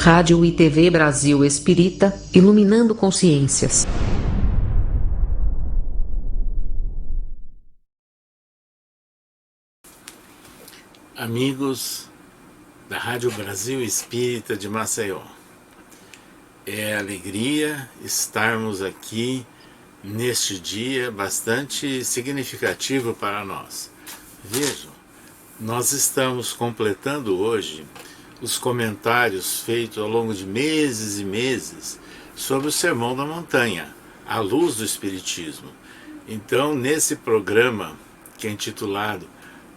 Rádio e TV Brasil Espírita, iluminando consciências. Amigos da Rádio Brasil Espírita de Maceió, é alegria estarmos aqui neste dia bastante significativo para nós. Vejam, nós estamos completando hoje os comentários feitos ao longo de meses e meses sobre o Sermão da Montanha, à luz do Espiritismo. Então, nesse programa, que é intitulado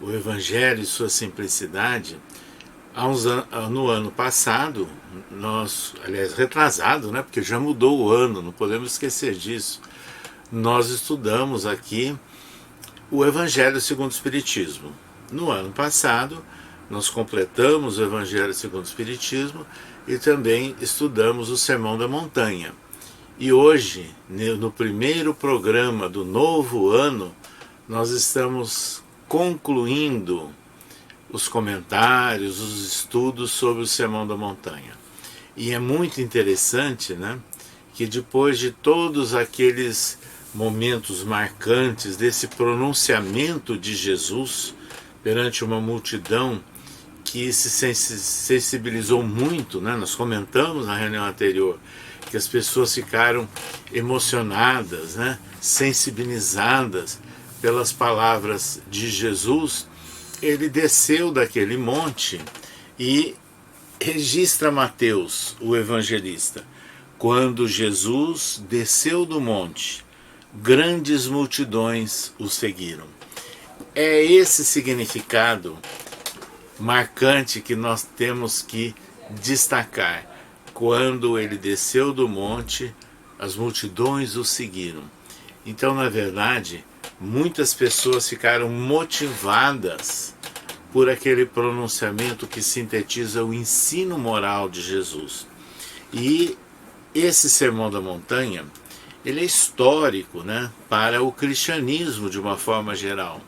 O Evangelho e Sua Simplicidade, no ano passado, aliás, retrasado, né, porque já mudou o ano, não podemos esquecer disso, nós estudamos aqui o Evangelho segundo o Espiritismo. No ano passado, nós completamos o Evangelho segundo o Espiritismo e também estudamos o Sermão da Montanha. E hoje, no primeiro programa do novo ano, nós estamos concluindo os comentários, os estudos sobre o Sermão da Montanha. E é muito interessante, né, que depois de todos aqueles momentos marcantes desse pronunciamento de Jesus perante uma multidão que se sensibilizou muito, né? Nós comentamos na reunião anterior que as pessoas ficaram emocionadas, né? Sensibilizadas pelas palavras de Jesus. Ele desceu daquele monte e registra Mateus, o evangelista: quando Jesus desceu do monte, grandes multidões o seguiram. É esse significado marcante que nós temos que destacar. Quando ele desceu do monte, as multidões o seguiram. Então, na verdade, muitas pessoas ficaram motivadas por aquele pronunciamento que sintetiza o ensino moral de Jesus. E esse Sermão da Montanha, ele é histórico, né, para o cristianismo de uma forma geral.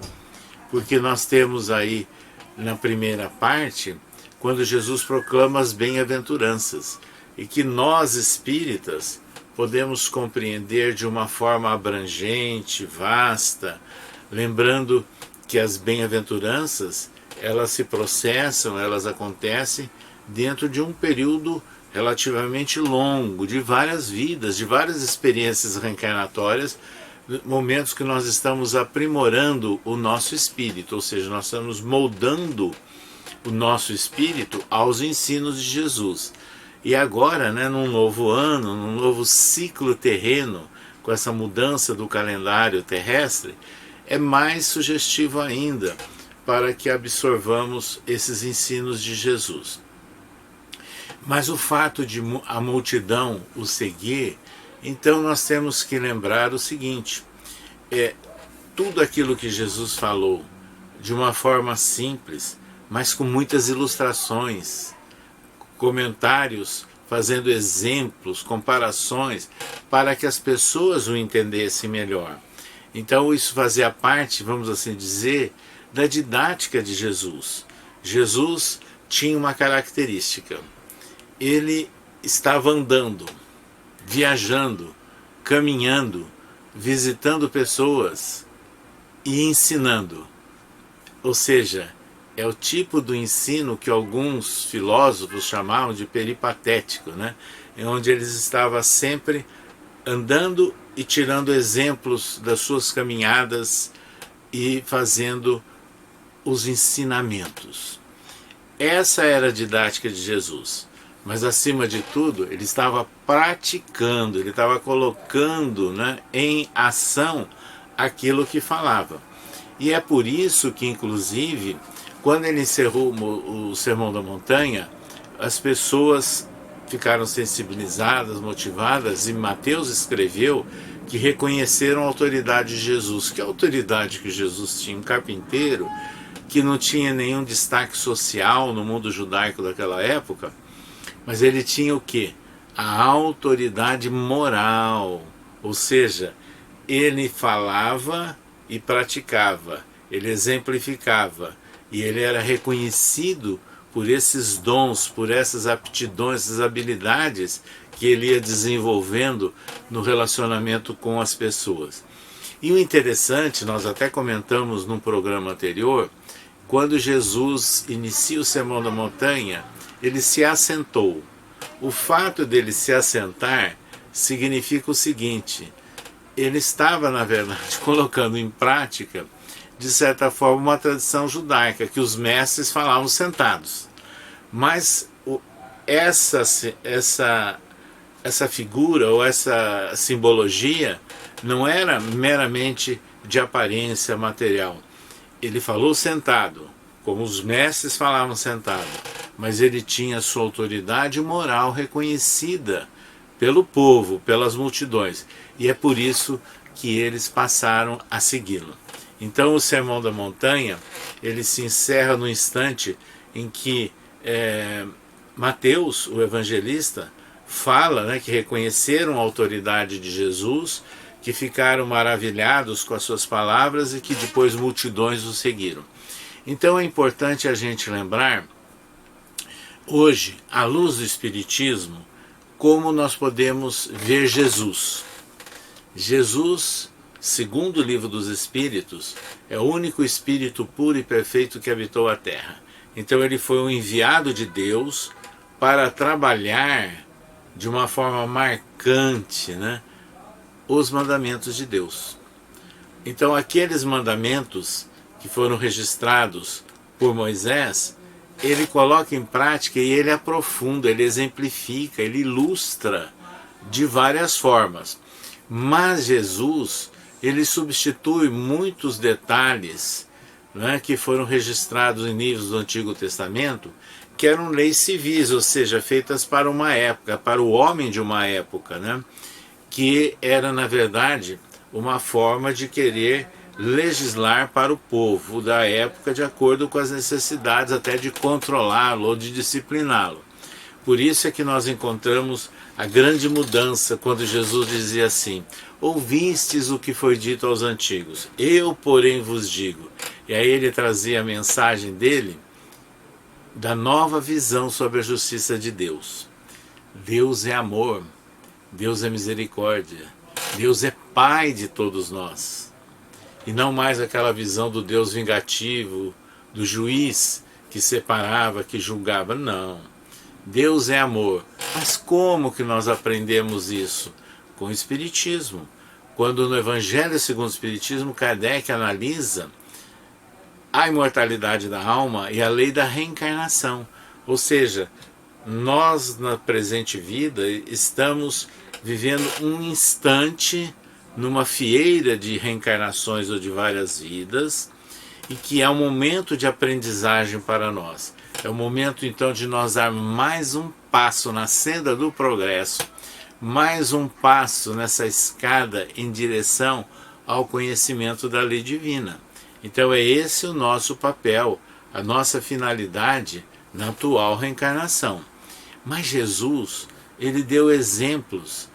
Porque nós temos aí, na primeira parte, quando Jesus proclama as bem-aventuranças, e que nós espíritas podemos compreender de uma forma abrangente, vasta, lembrando que as bem-aventuranças, elas se processam, elas acontecem dentro de um período relativamente longo, de várias vidas, de várias experiências reencarnatórias, momentos que nós estamos aprimorando o nosso espírito, ou seja, nós estamos moldando o nosso espírito aos ensinos de Jesus. E agora, né, num novo ano, num novo ciclo terreno, com essa mudança do calendário terrestre, é mais sugestivo ainda para que absorvamos esses ensinos de Jesus. Mas o fato de a multidão o seguir, então nós temos que lembrar o seguinte: tudo aquilo que Jesus falou de uma forma simples, mas com muitas ilustrações, comentários, fazendo exemplos, comparações, para que as pessoas o entendessem melhor. Então isso fazia parte, vamos assim dizer, da didática de Jesus. Jesus tinha uma característica: ele estava andando, viajando, caminhando, visitando pessoas e ensinando. Ou seja, é o tipo do ensino que alguns filósofos chamavam de peripatético, né? Onde eles estavam sempre andando e tirando exemplos das suas caminhadas e fazendo os ensinamentos. Essa era a didática de Jesus. Mas, acima de tudo, ele estava praticando, ele estava colocando, né, em ação aquilo que falava. E é por isso que, inclusive, quando ele encerrou o Sermão da Montanha, as pessoas ficaram sensibilizadas, motivadas, e Mateus escreveu que reconheceram a autoridade de Jesus. Que autoridade que Jesus tinha? Um carpinteiro que não tinha nenhum destaque social no mundo judaico daquela época, mas ele tinha o quê? A autoridade moral, ou seja, ele falava e praticava, ele exemplificava, e ele era reconhecido por esses dons, por essas aptidões, essas habilidades que ele ia desenvolvendo no relacionamento com as pessoas. E o interessante, nós até comentamos num programa anterior, quando Jesus inicia o Sermão da Montanha, ele se assentou. O fato dele se assentar significa o seguinte: ele estava, na verdade, colocando em prática, de certa forma, uma tradição judaica, que os mestres falavam sentados. Mas essa figura ou essa simbologia não era meramente de aparência material. Ele falou sentado, como os mestres falavam sentado, mas ele tinha sua autoridade moral reconhecida pelo povo, pelas multidões, e é por isso que eles passaram a segui-lo. Então o Sermão da Montanha, ele se encerra no instante em que Mateus, o evangelista, fala, né, que reconheceram a autoridade de Jesus, que ficaram maravilhados com as suas palavras e que depois multidões o seguiram. Então é importante a gente lembrar, hoje, à luz do Espiritismo, como nós podemos ver Jesus. Jesus, segundo o Livro dos Espíritos, é o único Espírito puro e perfeito que habitou a Terra. Então ele foi um enviado de Deus para trabalhar de uma forma marcante, né, os mandamentos de Deus. Então aqueles mandamentos que foram registrados por Moisés, ele coloca em prática e ele aprofunda, ele exemplifica, ele ilustra de várias formas. Mas Jesus, ele substitui muitos detalhes, né, que foram registrados em livros do Antigo Testamento, que eram leis civis, ou seja, feitas para uma época, para o homem de uma época, né, que era, na verdade, uma forma de querer legislar para o povo da época de acordo com as necessidades, até de controlá-lo ou de discipliná-lo. Por isso é que nós encontramos a grande mudança quando Jesus dizia assim: ouvistes o que foi dito aos antigos, eu porém vos digo. E aí ele trazia a mensagem dele da nova visão sobre a justiça de Deus. Deus é amor, Deus é misericórdia, Deus é Pai de todos nós. E não mais aquela visão do Deus vingativo, do juiz que separava, que julgava. Não. Deus é amor. Mas como que nós aprendemos isso? Com o Espiritismo. Quando no Evangelho segundo o Espiritismo, Kardec analisa a imortalidade da alma e a lei da reencarnação. Ou seja, nós na presente vida estamos vivendo um instante numa fieira de reencarnações ou de várias vidas, e que é um momento de aprendizagem para nós. É o momento então de nós dar mais um passo na senda do progresso, mais um passo nessa escada em direção ao conhecimento da lei divina. Então é esse o nosso papel, a nossa finalidade na atual reencarnação. Mas Jesus, ele deu exemplos,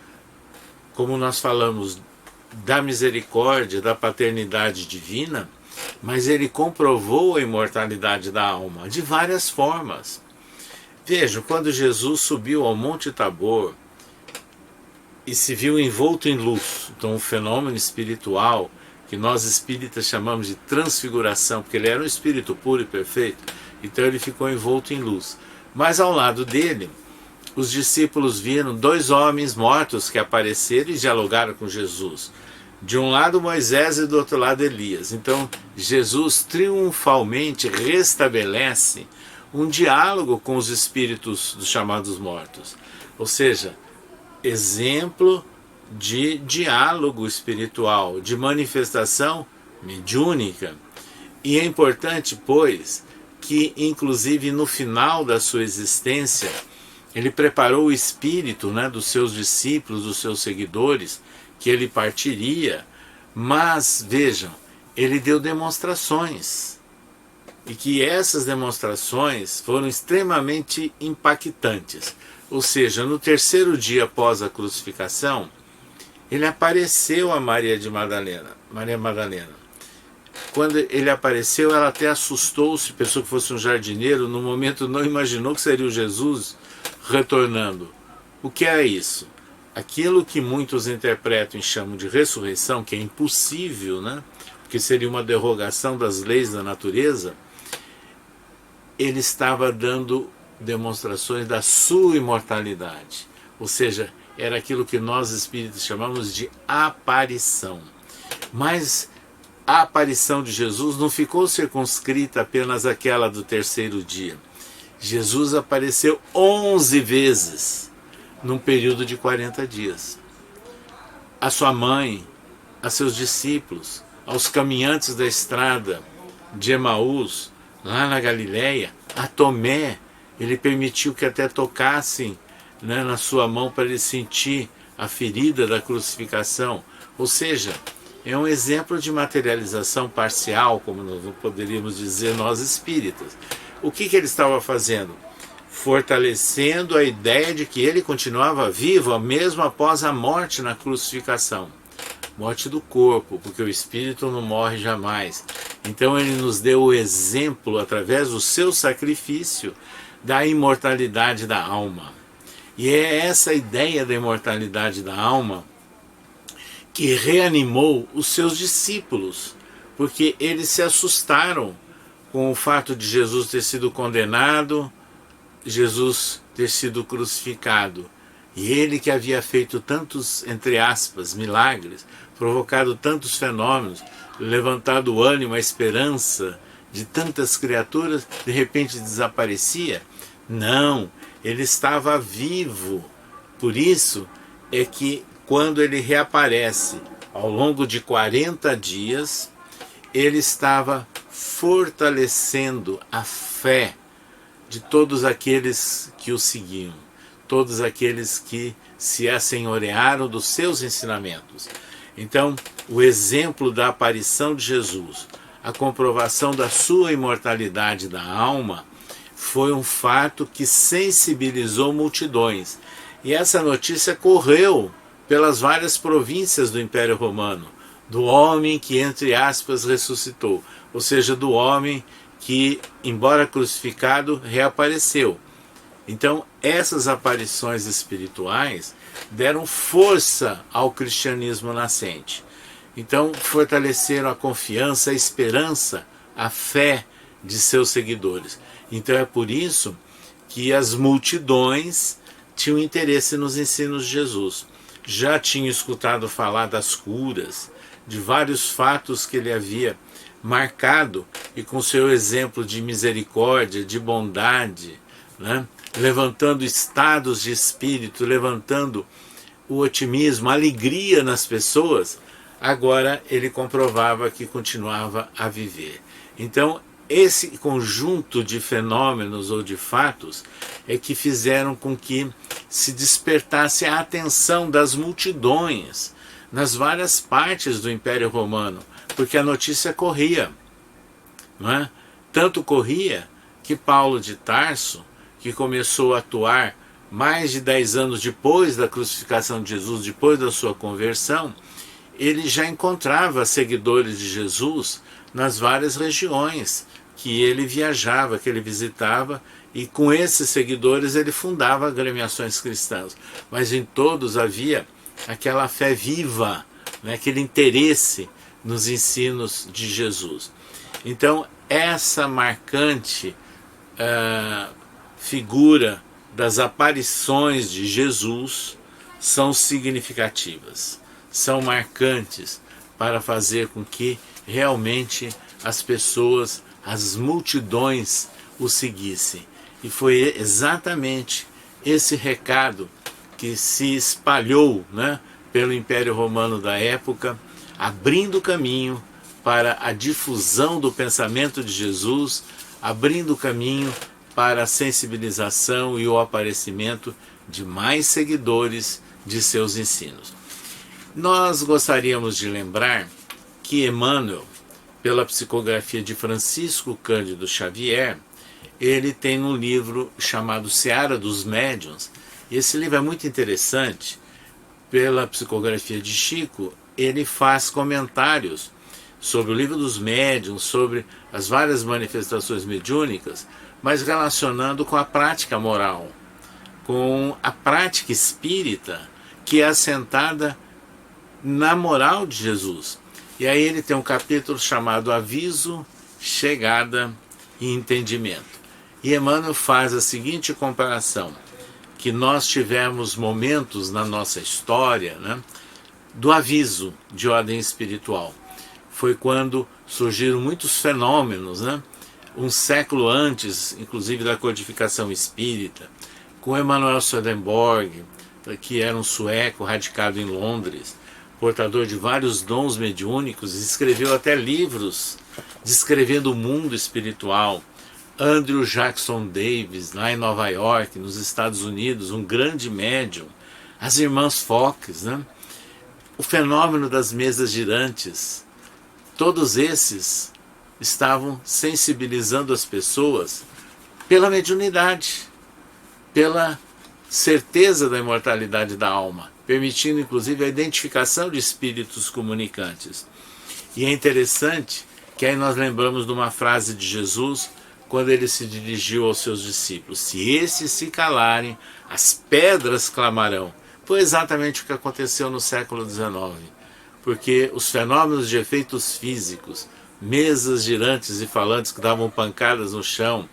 como nós falamos, da misericórdia, da paternidade divina, mas ele comprovou a imortalidade da alma de várias formas. Vejam, quando Jesus subiu ao Monte Tabor e se viu envolto em luz, então um fenômeno espiritual que nós espíritas chamamos de transfiguração, porque ele era um espírito puro e perfeito, então ele ficou envolto em luz. Mas ao lado dele, os discípulos viram dois homens mortos que apareceram e dialogaram com Jesus. De um lado Moisés e do outro lado Elias. Então Jesus triunfalmente restabelece um diálogo com os espíritos dos chamados mortos. Ou seja, exemplo de diálogo espiritual, de manifestação mediúnica. E é importante, pois, que inclusive no final da sua existência, ele preparou o espírito, né, dos seus discípulos, dos seus seguidores, que ele partiria, mas, vejam, ele deu demonstrações, e que essas demonstrações foram extremamente impactantes. Ou seja, no terceiro dia após a crucificação, ele apareceu a Maria Madalena. quando ele apareceu, ela até assustou-se, pensou que fosse um jardineiro, no momento não imaginou que seria o Jesus retornando. O que é isso? Aquilo que muitos interpretam e chamam de ressurreição, que é impossível, né? Porque seria uma derrogação das leis da natureza, ele estava dando demonstrações da sua imortalidade. Ou seja, era aquilo que nós espíritas chamamos de aparição. Mas a aparição de Jesus não ficou circunscrita apenas àquela do terceiro dia. Jesus apareceu 11 vezes num período de 40 dias. A sua mãe, a seus discípulos, aos caminhantes da estrada de Emaús, lá na Galileia, a Tomé, ele permitiu que até tocassem, né, na sua mão para ele sentir a ferida da crucificação. Ou seja, é um exemplo de materialização parcial, como nós poderíamos dizer nós espíritas. O que ele estava fazendo? Fortalecendo a ideia de que ele continuava vivo mesmo após a morte na crucificação. Morte do corpo, porque o espírito não morre jamais. Então ele nos deu o exemplo, através do seu sacrifício, da imortalidade da alma. E é essa ideia da imortalidade da alma que reanimou os seus discípulos, porque eles se assustaram com o fato de Jesus ter sido condenado, Jesus ter sido crucificado. E ele que havia feito tantos, entre aspas, milagres, provocado tantos fenômenos, levantado o ânimo, a esperança de tantas criaturas, de repente desaparecia? Não, ele estava vivo. Por isso é que quando ele reaparece ao longo de 40 dias, ele estava fortalecendo a fé de todos aqueles que o seguiam, todos aqueles que se assenhorearam dos seus ensinamentos. Então, o exemplo da aparição de Jesus, a comprovação da sua imortalidade da alma, foi um fato que sensibilizou multidões. E essa notícia correu pelas várias províncias do Império Romano, do homem que, entre aspas, ressuscitou, ou seja, do homem que, embora crucificado, reapareceu. Então, essas aparições espirituais deram força ao cristianismo nascente. Então, fortaleceram a confiança, a esperança, a fé de seus seguidores. Então, é por isso que as multidões tinham interesse nos ensinos de Jesus. Já tinham escutado falar das curas, de vários fatos que ele havia marcado, e com seu exemplo de misericórdia, de bondade, né? Levantando estados de espírito, levantando o otimismo, a alegria nas pessoas, agora ele comprovava que continuava a viver. Então, esse conjunto de fenômenos ou de fatos é que fizeram com que se despertasse a atenção das multidões nas várias partes do Império Romano, porque a notícia corria, não é? Tanto corria que Paulo de Tarso, que começou a atuar mais de 10 anos depois da crucificação de Jesus, depois da sua conversão, ele já encontrava seguidores de Jesus nas várias regiões que ele viajava, que ele visitava, e com esses seguidores ele fundava agremiações cristãs. Mas em todos havia aquela fé viva, né, aquele interesse nos ensinos de Jesus. Então, essa marcante figura das aparições de Jesus são significativas, são marcantes para fazer com que realmente as pessoas, as multidões o seguissem. E foi exatamente esse recado que se espalhou, né, pelo Império Romano da época, abrindo caminho para a difusão do pensamento de Jesus, abrindo caminho para a sensibilização e o aparecimento de mais seguidores de seus ensinos. Nós gostaríamos de lembrar que Emmanuel, pela psicografia de Francisco Cândido Xavier, ele tem um livro chamado Seara dos Médiuns. Esse livro é muito interessante. Pela psicografia de Chico, ele faz comentários sobre o livro dos médiuns, sobre as várias manifestações mediúnicas, mas relacionando com a prática moral, com a prática espírita, que é assentada na moral de Jesus. E aí ele tem um capítulo chamado Aviso, Chegada e Entendimento. E Emmanuel faz a seguinte comparação, que nós tivemos momentos na nossa história, né, do aviso de ordem espiritual. Foi quando surgiram muitos fenômenos, né, um século antes, inclusive da codificação espírita, com Emanuel Swedenborg, que era um sueco radicado em Londres, portador de vários dons mediúnicos, escreveu até livros descrevendo o mundo espiritual. Andrew Jackson Davis, lá em Nova York, nos Estados Unidos, um grande médium. As irmãs Fox, né? O fenômeno das mesas girantes. Todos esses estavam sensibilizando as pessoas pela mediunidade, pela certeza da imortalidade da alma, permitindo inclusive a identificação de espíritos comunicantes. E é interessante que aí nós lembramos de uma frase de Jesus, quando ele se dirigiu aos seus discípulos: se esses se calarem, as pedras clamarão. Foi exatamente o que aconteceu no século XIX, porque os fenômenos de efeitos físicos, mesas girantes e falantes que davam pancadas no chão,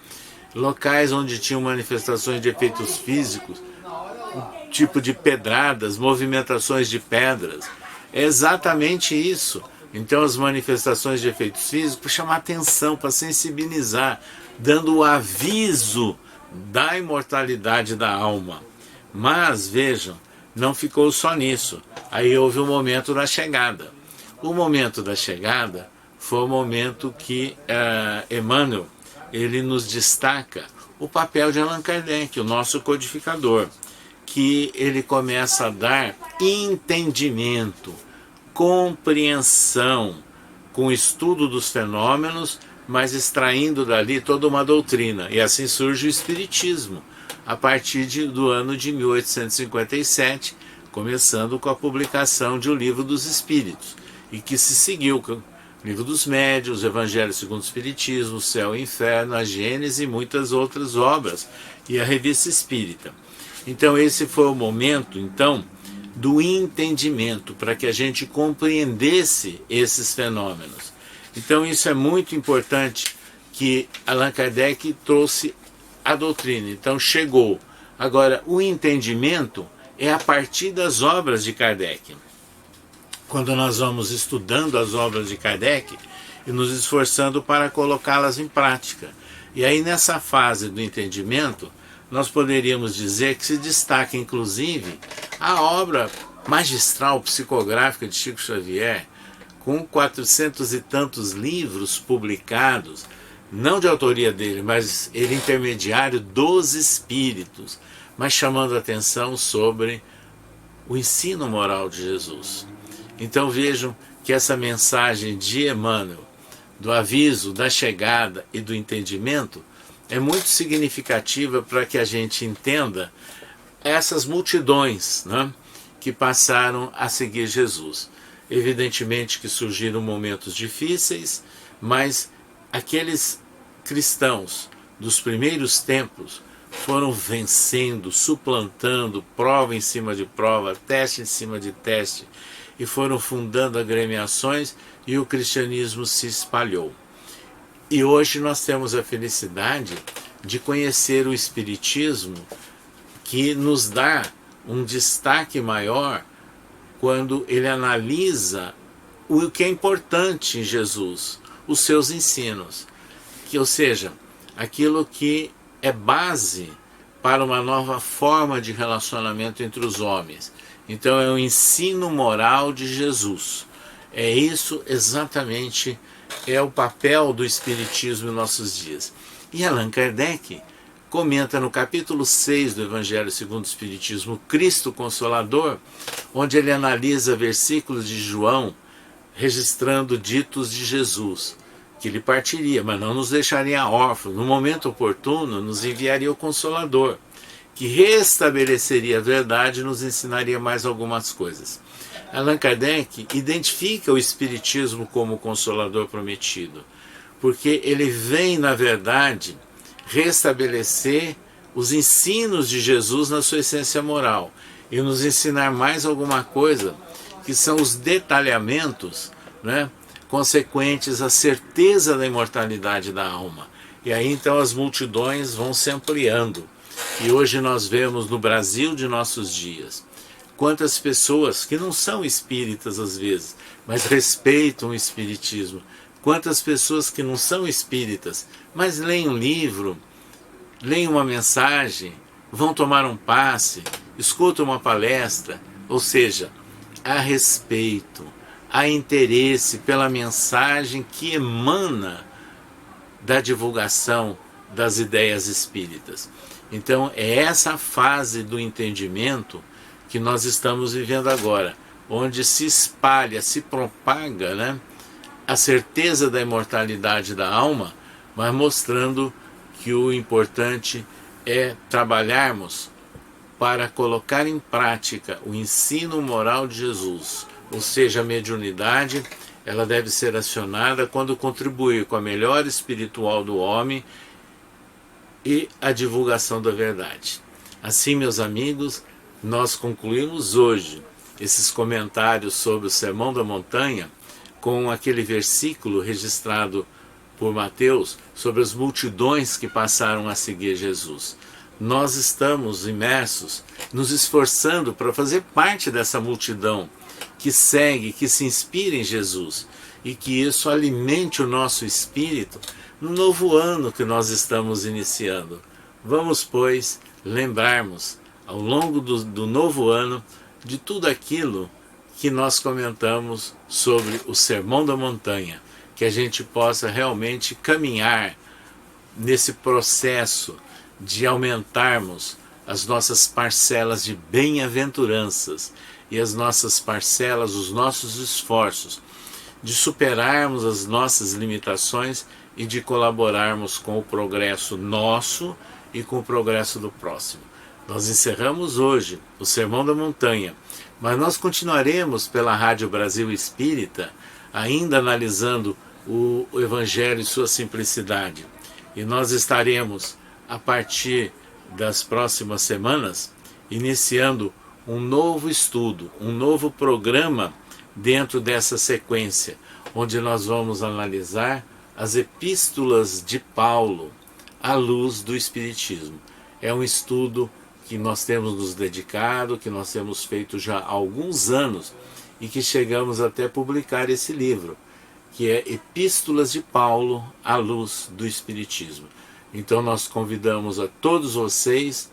locais onde tinham manifestações de efeitos físicos, tipo de pedradas, movimentações de pedras, é exatamente isso. Então as manifestações de efeitos físicos para chamar atenção, para sensibilizar, dando o aviso da imortalidade da alma. Mas vejam, não ficou só nisso. Aí houve o momento da chegada. O momento da chegada foi o momento que Emmanuel ele nos destaca o papel de Allan Kardec, o nosso codificador, que ele começa a dar entendimento, compreensão com o estudo dos fenômenos, mas extraindo dali toda uma doutrina. E assim surge o Espiritismo, a partir do ano de 1857, começando com a publicação de O Livro dos Espíritos, e que se seguiu com o Livro dos Médiuns, o Evangelho segundo o Espiritismo, o Céu e o Inferno, a Gênese e muitas outras obras, e a Revista Espírita. Então esse foi o momento, então, do entendimento, para que a gente compreendesse esses fenômenos. Então isso é muito importante, que Allan Kardec trouxe a doutrina, então chegou. Agora, o entendimento é a partir das obras de Kardec. Quando nós vamos estudando as obras de Kardec e nos esforçando para colocá-las em prática. E aí nessa fase do entendimento, nós poderíamos dizer que se destaca inclusive a obra magistral psicográfica de Chico Xavier, com 400 e tantos livros publicados, não de autoria dele, mas ele intermediário dos espíritos, mas chamando a atenção sobre o ensino moral de Jesus. Então vejam que essa mensagem de Emmanuel, do aviso, da chegada e do entendimento, é muito significativa para que a gente entenda essas multidões, né, que passaram a seguir Jesus. Evidentemente que surgiram momentos difíceis, mas aqueles cristãos dos primeiros tempos foram vencendo, suplantando, prova em cima de prova, teste em cima de teste, e foram fundando agremiações, e o cristianismo se espalhou. E hoje nós temos a felicidade de conhecer o Espiritismo, que nos dá um destaque maior quando ele analisa o que é importante em Jesus, os seus ensinos, ou seja, aquilo que é base para uma nova forma de relacionamento entre os homens. Então é o ensino moral de Jesus. É isso exatamente, é o papel do Espiritismo em nossos dias. E Allan Kardec comenta no capítulo 6 do Evangelho segundo o Espiritismo, Cristo Consolador, onde ele analisa versículos de João, registrando ditos de Jesus, que ele partiria, mas não nos deixaria órfãos. No momento oportuno, nos enviaria o Consolador, que restabeleceria a verdade e nos ensinaria mais algumas coisas. Allan Kardec identifica o Espiritismo como o Consolador prometido, porque ele vem, na verdade, restabelecer os ensinos de Jesus na sua essência moral e nos ensinar mais alguma coisa, que são os detalhamentos, né, consequentes à certeza da imortalidade da alma. E aí então as multidões vão se ampliando. E hoje nós vemos no Brasil de nossos dias quantas pessoas que não são espíritas às vezes, mas respeitam o espiritismo. Quantas pessoas que não são espíritas, mas leem um livro, leem uma mensagem, vão tomar um passe, escutam uma palestra, ou seja, há respeito, há interesse pela mensagem que emana da divulgação das ideias espíritas. Então é essa fase do entendimento que nós estamos vivendo agora, onde se espalha, se propaga, né, a certeza da imortalidade da alma, mas mostrando que o importante é trabalharmos para colocar em prática o ensino moral de Jesus, ou seja, a mediunidade, ela deve ser acionada quando contribuir com a melhora espiritual do homem e a divulgação da verdade. Assim, meus amigos, nós concluímos hoje esses comentários sobre o Sermão da Montanha com aquele versículo registrado por Mateus sobre as multidões que passaram a seguir Jesus. Nós estamos imersos, nos esforçando para fazer parte dessa multidão que segue, que se inspira em Jesus, e que isso alimente o nosso espírito no novo ano que nós estamos iniciando. Vamos, pois, lembrarmos ao longo do novo ano de tudo aquilo que nós comentamos sobre o Sermão da Montanha, que a gente possa realmente caminhar nesse processo de aumentarmos as nossas parcelas de bem-aventuranças e as nossas parcelas, os nossos esforços, de superarmos as nossas limitações e de colaborarmos com o progresso nosso e com o progresso do próximo. Nós encerramos hoje o Sermão da Montanha, mas nós continuaremos pela Rádio Brasil Espírita, ainda analisando o Evangelho e sua simplicidade. E nós estaremos, a partir das próximas semanas, iniciando um novo estudo, um novo programa dentro dessa sequência, onde nós vamos analisar as epístolas de Paulo à luz do Espiritismo. É um estudo que nós temos nos dedicado, que nós temos feito já há alguns anos e que chegamos até publicar esse livro, que é Epístolas de Paulo à luz do Espiritismo. Então nós convidamos a todos vocês,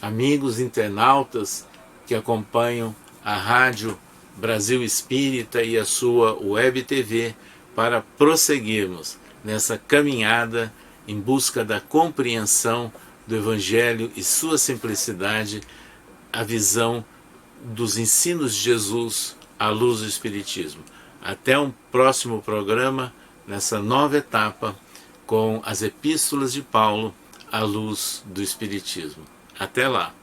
amigos internautas que acompanham a Rádio Brasil Espírita e a sua Web TV, para prosseguirmos nessa caminhada em busca da compreensão do Evangelho e sua simplicidade, a visão dos ensinos de Jesus à luz do Espiritismo. Até um próximo programa, nessa nova etapa, com as Epístolas de Paulo à luz do Espiritismo. Até lá!